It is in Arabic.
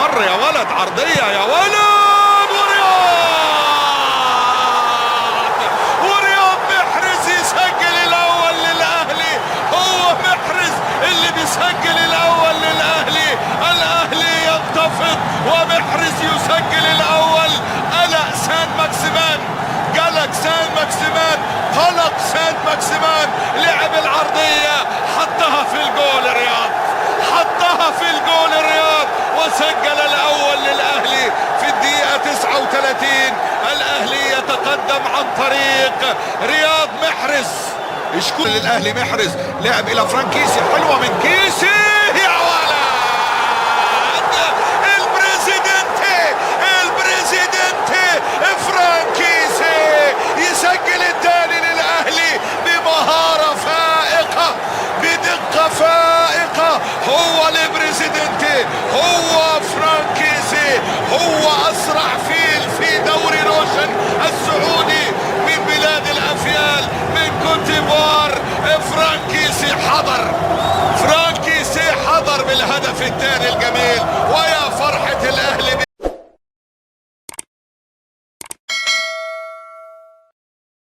مر يا ولد، عرضية يا ولد، ورياض محرز يسجل الأول للأهلي. هو محرز اللي بيسجل الأول للأهلي. الأهلي ينتفض ومحرز يسجل الأول. قلق سان ماكسيمان، قلق سان ماكسيمان، قلق سان ماكسيمان. لعب العرضية، حطها في الجول رياض، حطها في الجول رياض، وسجل الأول للأهلي في الدقيقة 39. الأهلي يتقدم عن طريق رياض محرز. يشكر للأهلي محرز، لعب إلى فرانكيسي، حلوة من كيسي يا ولد. البريزيدنتي فرانكيسي يسجل الثاني للأهلي بمهارة فائقة، بدقة فائقة. هو البريزيدنتي، هو فرانكيسي، هو أسرع فيل في دوري روشن السعودي من بلاد الأفيال، من كوت ديفوار. فرانكيسي حضر، فرانكيسي حضر بالهدف الثاني الجميل. ويا